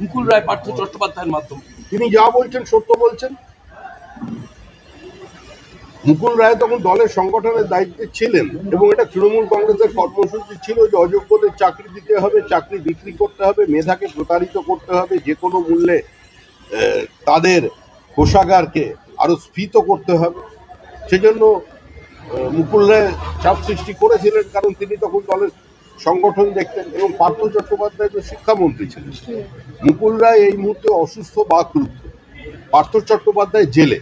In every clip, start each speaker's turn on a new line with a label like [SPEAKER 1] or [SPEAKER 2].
[SPEAKER 1] মুকুল রায় পার্থ চট্টোপাধ্যায়ের মাধ্যমে।
[SPEAKER 2] তিনি যা বলছেন সত্য বলছেন। মুকুল রায় তখন দলের সংগঠনের দায়িত্বে ছিলেন এবং এটা তৃণমূল কংগ্রেসের কর্মসূচি ছিল যে অযোগ্যদের চাকরি দিতে হবে, চাকরি বিক্রি করতে হবে, মেধাকে প্রতারিত করতে হবে, যে কোনো মূল্যে তাদের কোষাগারকে আরো স্ফীত করতে হবে। সেজন্য মুকুল রায় চাপ সৃষ্টি করেছিলেন, কারণ তিনি তখন দলের সংগঠন দেখতেন এবং পার্থ চট্টোপাধ্যায় তো শিক্ষামন্ত্রী ছিলেন। মুকুল রায় এই মুহূর্তে অসুস্থ বা ক্রুদ্ধ, পার্থ চট্টোপাধ্যায় জেলে,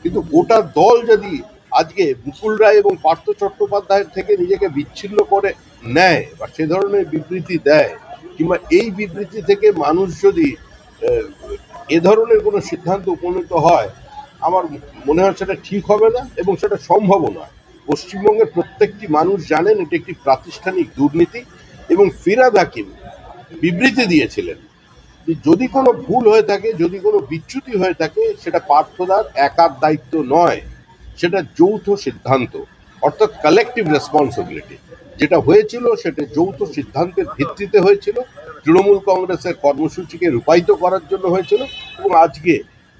[SPEAKER 2] কিন্তু গোটা দল যদি আজকে মুকুল রায় এবং পার্থ চট্টোপাধ্যায়ের থেকে নিজেকে বিচ্ছিন্ন করে নেয় বা সে ধরনের বিবৃতি দেয়, কিংবা এই বিবৃতি থেকে মানুষ যদি এ ধরনের কোনো সিদ্ধান্ত উপনীত হয়, আমার মনে হয় সেটা ঠিক হবে না এবং সেটা সম্ভবও নয়। পশ্চিমবঙ্গের প্রত্যেকটি মানুষ জানেন এটি একটি প্রাতিষ্ঠানিক দুর্নীতি এবং ফিরহাদ হাকিম বিবৃতি দিয়েছিলেন যে যদি কোনো ভুল হয়ে থাকে, যদি কোনো বিচ্যুতি হয়ে থাকে, সেটা পার্থদার একার দায়িত্ব নয়, সেটা যৌথ সিদ্ধান্ত, অর্থাৎ কালেকটিভ রেসপন্সিবিলিটি। যেটা হয়েছিল সেটা যৌথ সিদ্ধান্তের ভিত্তিতে হয়েছিল, তৃণমূল কংগ্রেসের কর্মসূচিকে রূপায়িত করার জন্য হয়েছিল এবং আজকে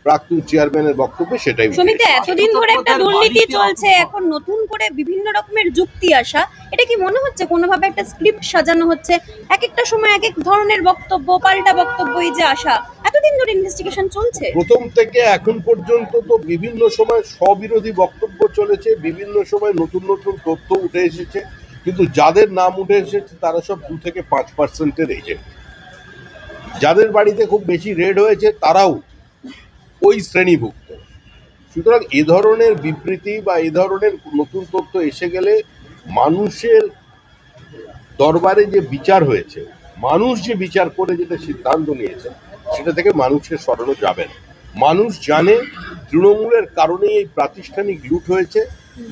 [SPEAKER 2] প্রাক্তন চেয়ারম্যানের বক্তব্যে সেটাই।
[SPEAKER 3] সমিতি, এতদিন ধরে একটা দুর্নীতি চলছে, এখন নতুন করে বিভিন্ন রকমের যুক্তি আসা, এটা কি মনে হচ্ছে কোনোভাবে একটা স্ক্রিপ্ট সাজানো হচ্ছে? এক একটা সময় এক এক ধরনের বক্তব্য, পাল্টা বক্তব্য এই যে আসা, এতদিন ধরে ইনভেস্টিগেশন চলছে,
[SPEAKER 2] প্রথম থেকে এখন পর্যন্ত তো বিভিন্ন সময় স্ববিরোধী বক্তব্য চলেছে, বিভিন্ন সময় নতুন নতুন তথ্য উঠে এসেছে, কিন্তু যাদের নাম উঠে এসেছে তারা সব 2 থেকে 5% এজেন্ট। যাদের বাড়িতে খুব বেশি রেড হয়েছে তারাও ওই শ্রেণীভুক্ত। সুতরাং এ ধরনের বিবৃতি বা এ ধরনের নতুন তথ্য এসে গেলে মানুষের দরবারে যে বিচার হয়েছে, মানুষ যে বিচার করে যেটা সিদ্ধান্ত নিয়েছে, সেটা থেকে মানুষকে সরানো যাবে না। মানুষ জানে তৃণমূলের কারণেই এই প্রাতিষ্ঠানিক লুট হয়েছে।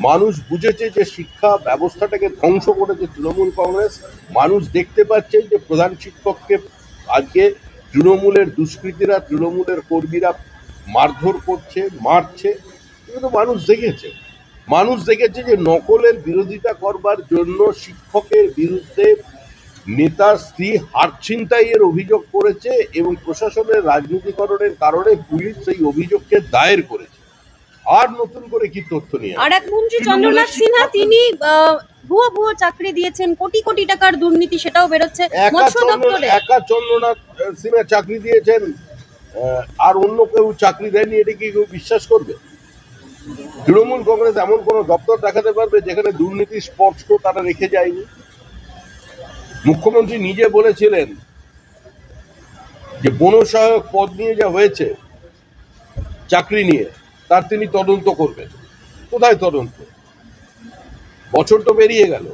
[SPEAKER 2] মানুষ বুঝেছে যে শিক্ষা ব্যবস্থাটাকে ধ্বংস করেছে তৃণমূল কংগ্রেস। মানুষ দেখতে পাচ্ছে যে প্রধান শিক্ষককে আজকে তৃণমূলের দুষ্কৃতীরা, তৃণমূলের কর্মীরা মারধর করছে, মারছে। কিন্তু মানুষ দেখেছে, মানুষ দেখেছে যে নকলের বিরোধিতা করবার জন্য শিক্ষকের বিরুদ্ধে নেতার স্ত্রী হার ছিনতাইয়ের অভিযোগ করেছে এবং প্রশাসনের রাজনীতিকরণের কারণে পুলিশ সেই অভিযোগকে দায়ের করেছে। আর নতুন করে কি তথ্য নিয়ে?
[SPEAKER 3] আর এক মন্ত্রী চন্দ্রনাথ সিনহা, তিনি ভুয়ো চাকরি দিয়েছেন, কোটি কোটি টাকার দুর্নীতি, সেটাও বেরোচ্ছে মৎস্য দপ্তরে।
[SPEAKER 2] একা চন্দ্রনাথ সিনহা চাকরি দিয়েছেন আর অন্য কেউ চাকরি দেয়নি, এটা কি কেউ বিশ্বাস করবে? তৃণমূল কংগ্রেস এমন কোন দপ্তর দেখাতে পারবে যেখানে দুর্নীতি স্পষ্ট তারা রেখে যায়নি? মুখ্যমন্ত্রী নিজে বলেছিলেন যে বনসহায়ক পদ নিয়ে যা হয়েছে চাকরি নিয়ে, তার তিনি তদন্ত করবেন। কোথায় তদন্ত? বছর তো পেরিয়ে গেল,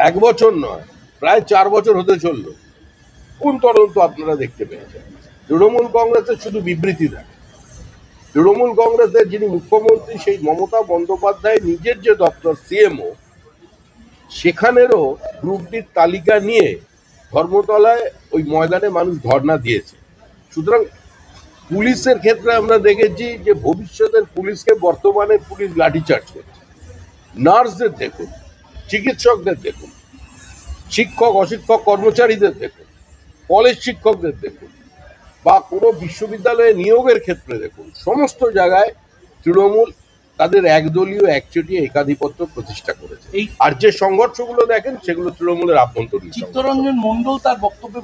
[SPEAKER 2] 1 বছর নয়, প্রায় 4 বছর হতে চলল। কোন তদন্ত আপনারা দেখতে পেয়েছেন? তৃণমূল কংগ্রেসের শুধু বিবৃতি দেয়। তৃণমূল কংগ্রেসের যিনি মুখ্যমন্ত্রী, সেই মমতা বন্দ্যোপাধ্যায় নিজের যে দপ্তর সিএমও, সেখানেরও গ্রুপ ডির তালিকা নিয়ে ধর্মতলায় ওই ময়দানে মানুষ ধর্ণা দিয়েছে। সুতরাং পুলিশের ক্ষেত্রে আমরা দেখেছি যে ভবিষ্যতের পুলিশকে বর্তমানে পুলিশ লাঠিচার্জ করছে। নার্সদের দেখুন, চিকিৎসকদের দেখুন, শিক্ষক অশিক্ষক কর্মচারীদের দেখুন, কলেজ শিক্ষকদের দেখুন, বা কোনো বিশ্ববিদ্যালয়ে নিয়োগের ক্ষেত্রে দেখুন, সমস্ত জায়গায় তৃণমূল তাদের একদলীয় একচেটিয়া একাধিপত্য প্রতিষ্ঠা করেছে। আর যে সংঘর্ষগুলো দেখেন সেগুলো তৃণমূলের আভ্যন্তরীণ।
[SPEAKER 1] চিত্তরঞ্জন মণ্ডল তার বক্তব্যে